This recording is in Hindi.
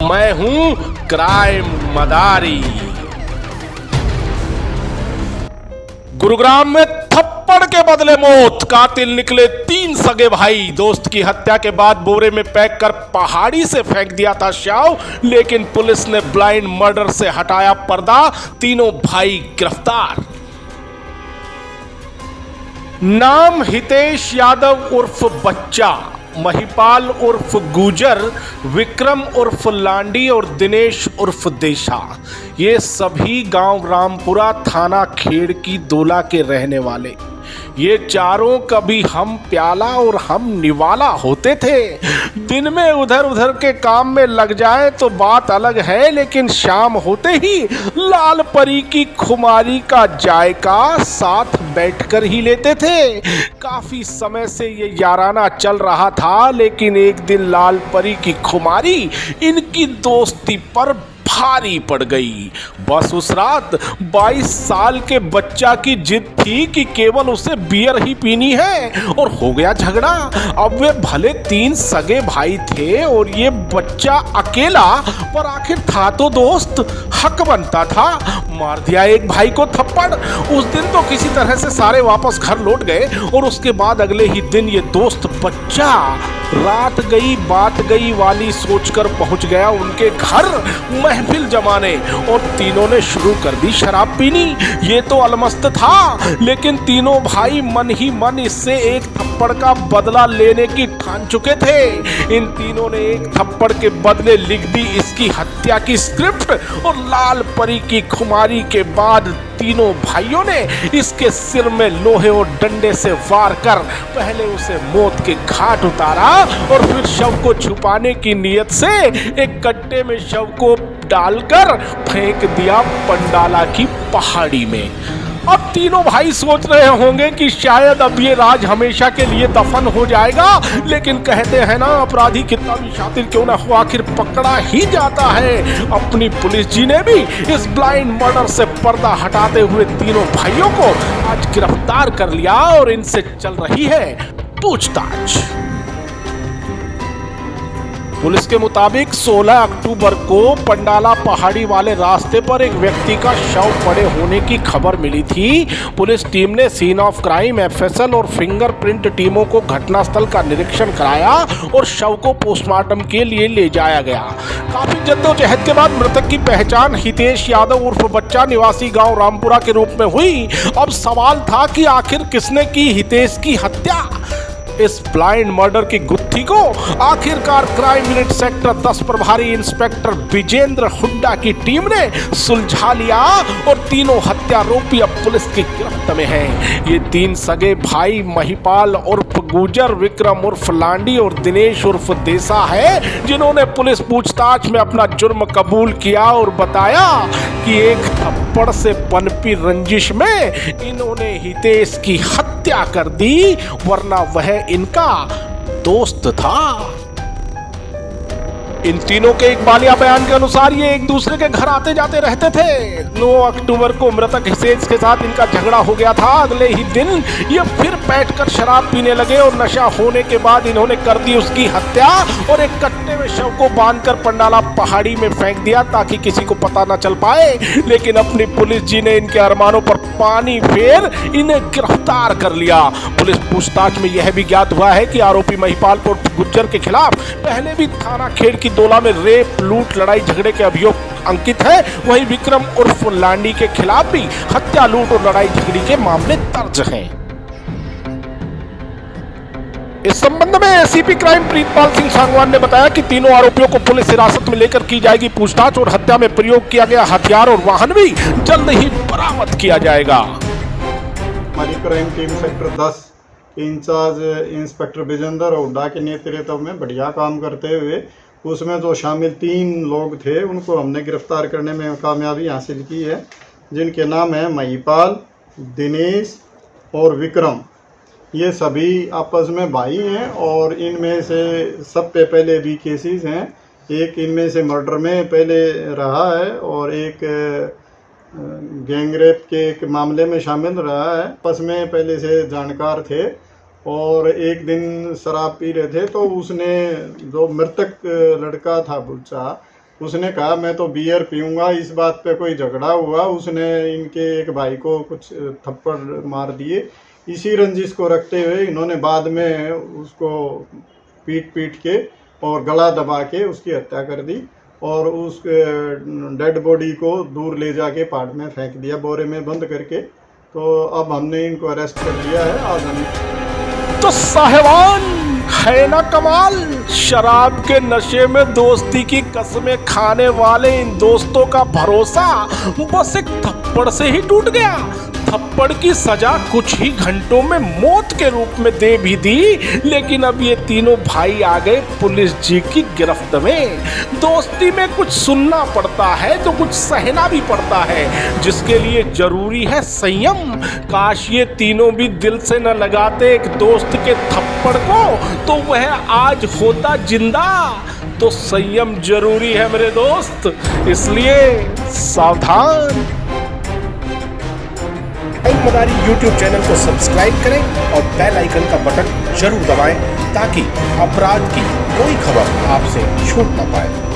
मैं हूं क्राइम मदारी। गुरुग्राम में थप्पड़ के बदले मौत, कातिल निकले 3 सगे भाई। दोस्त की हत्या के बाद बोरे में पैक कर पहाड़ी से फेंक दिया था शव, लेकिन पुलिस ने ब्लाइंड मर्डर से हटाया पर्दा, तीनों भाई गिरफ्तार। नाम हितेश यादव उर्फ बच्चा, महिपाल उर्फ गुजर, विक्रम उर्फ लांडी और दिनेश उर्फ देशा। ये सभी गांव रामपुरा थाना खेड़की दोला के रहने वाले। ये चारों कभी हम प्याला और हम निवाला होते थे। दिन में उधर उधर के काम में लग जाए तो बात अलग है, लेकिन शाम होते ही लाल परी की खुमारी का जायका साथ बैठकर ही लेते थे। काफी समय से ये याराना चल रहा था, लेकिन एक दिन लाल परी की खुमारी इनकी दोस्ती पर भारी पड़ गई। बस उस रात 22 साल के बच्चा की जिद थी कि केवल उसे बियर ही पीनी है, और हो गया झगड़ा। अब वे भले 3 सगे भाई थे और ये बच्चा अकेला, पर आखिर था तो दोस्त, हक बनता था। मार दिया एक भाई को थप्पड़। उस दिन तो किसी तरह से सारे वापस घर लौट गए, और उसके बाद अगले ही दिन ये दोस्त बच्चा रात गई बात गई वाली सोचकर पहुंच गया उनके घर महफिल जमाने, और तीनों ने शुरू कर दी शराब पीनी। ये तो अलमस्त था, लेकिन तीनों भाई मन ही मन इससे एक थप्पड़ का बदला लेने की ठान चुके थे। इन तीनों ने एक थप्पड़ के बदले लिख दी इसकी हत्या की स्क्रिप्ट, और लाल परी की खुमारी के बाद तीनों भाइयों ने इसके सिर में लोहे और डंडे से वार कर पहले उसे मौत के घाट उतारा, और फिर शव को छुपाने की नियत से एक कट्टे में शव को डालकर फेंक दिया पंडाला की पहाड़ी में। अब तीनों भाई सोच रहे होंगे कि शायद अब ये राज हमेशा के लिए दफन हो जाएगा, लेकिन कहते हैं ना, अपराधी कितना भी शातिर क्यों ना हो, आखिर पकड़ा ही जाता है। अपनी पुलिस जी ने भी इस ब्लाइंड मर्डर से पर्दा हटाते हुए तीनों भाइयों को आज गिरफ्तार कर लिया, और इनसे चल रही है पूछताछ। पुलिस के मुताबिक 16 अक्टूबर को पंडाला पहाड़ी वाले रास्ते पर एक व्यक्ति का शव पड़े होने की खबर मिली थी। पुलिस टीम ने सीन ऑफ क्राइम, एफएसएल और फिंगरप्रिंट टीमों को घटनास्थल का निरीक्षण कराया और शव को पोस्टमार्टम के लिए ले जाया गया। काफी जद्दोजहद के बाद मृतक की पहचान हितेश यादव उर्फ बच्चा, निवासी गांव रामपुरा के रूप में हुई। अब सवाल था कि आखिर किसने की हितेश की हत्या। इस ब्लाइंड मर्डर की गुत्थी को आखिरकार क्राइम यूनिट सेक्टर 10 प्रभारी इंस्पेक्टर विजेंद्र हुड्डा की टीम ने सुलझा लिया, और तीनों हत्यारोपी अब पुलिस की गिरफ्त में हैं। ये 3 सगे भाई महिपाल उर्फ गुजर, विक्रम उर्फ लांडी और दिनेश उर्फ देशा है, जिन्होंने पुलिस पूछताछ में अपना जुर्म कबूल किया और बताया कि एक थप्पड़ से पनपी रंजिश में इन्होंने हितेश की हत्या कर दी, वरना वह इनका दोस्त था। इन तीनों के इकबालिया बयान के अनुसार ये एक दूसरे के घर आते जाते रहते थे। 9 अक्टूबर को मृतक हितेश के साथ इनका झगड़ा हो गया था। अगले ही दिन ये फिर बैठकर शराब पीने लगे, और नशा होने के बाद इन्होंने कर दी उसकी हत्या, और एक कट्टे में शव को बांधकर पंडाला पहाड़ी में फेंक दिया ताकि किसी को पता न चल पाए। लेकिन अपनी पुलिस जी ने इनके अरमानों पर पानी फेर इन्हें गिरफ्तार कर लिया। पुलिस पूछताछ में यह भी ज्ञात हुआ है कि आरोपी महिपाल उर्फ गुज्जर के खिलाफ पहले भी थाना खेड़की दोला में रेप, लूट, लड़ाई झगड़े के अभियोग अंकित है। वहीं विक्रम उर्फ लांडी के खिलाफ भी हत्या, लूट और लड़ाई झगड़ी के मामले दर्ज हैं। इस संबंध में एसीपी क्राइम प्रीतपाल सिंह सांगवान ने बताया कि तीनों आरोपियों को पुलिस हिरासत में लेकर की जाएगी पूछताछ, और हत्या में प्रयोग किया गया हथियार और वाहन भी जल्द ही बरामद किया जाएगा। हमारी crime team sector 10 incharge inspector Vijender Hooda के नेतृत्व में बढ़िया काम करते हुए उसमें जो शामिल 3 लोग थे उनको हमने गिरफ्तार करने में कामयाबी हासिल की है, जिनके नाम है महिपाल, दिनेश और विक्रम। ये सभी आपस में भाई हैं, और इनमें से सब पे पहले भी केसेस हैं। एक इनमें से मर्डर में पहले रहा है, और एक गैंगरेप के एक मामले में शामिल रहा है। आपस में पहले से जानकार थे, और एक दिन शराब पी रहे थे तो उसने जो मृतक लड़का था बुच्चा उसने कहा मैं तो बियर पीऊँगा। इस बात पे कोई झगड़ा हुआ, उसने इनके एक भाई को कुछ थप्पड़ मार दिए। इसी रंजिश को रखते हुए इन्होंने बाद में उसको पीट के और गला दबा के उसकी हत्या कर दी और उस डेड बॉडी को दूर ले जाके पहाड़ में फेंक दिया, बोरे में बंद करके। तो अब हमने इनको अरेस्ट कर लिया है। आज हम तो साहिबान है ना कमाल, शराब के नशे में दोस्ती की कस्में खाने वाले इन दोस्तों का भरोसा बस एक थप्पड़ से ही टूट गया। थप्पड़ की सजा कुछ ही घंटों में मौत के रूप में दे भी दी, लेकिन अब ये तीनों भाई आ गए पुलिस जी की गिरफ्त में। दोस्ती में कुछ सुनना पड़ता है तो कुछ सहना भी पड़ता है, जिसके लिए जरूरी है संयम। काश ये तीनों भी दिल से न लगाते एक दोस्त के थप्पड़ को, तो वह आज होता जिंदा। तो संयम जरूरी है मेरे दोस्त, इसलिए सावधान। मदारी YouTube चैनल को सब्सक्राइब करें और बेल आइकन का बटन जरूर दबाएं ताकि अपराध की कोई खबर आपसे छूट ना पाए।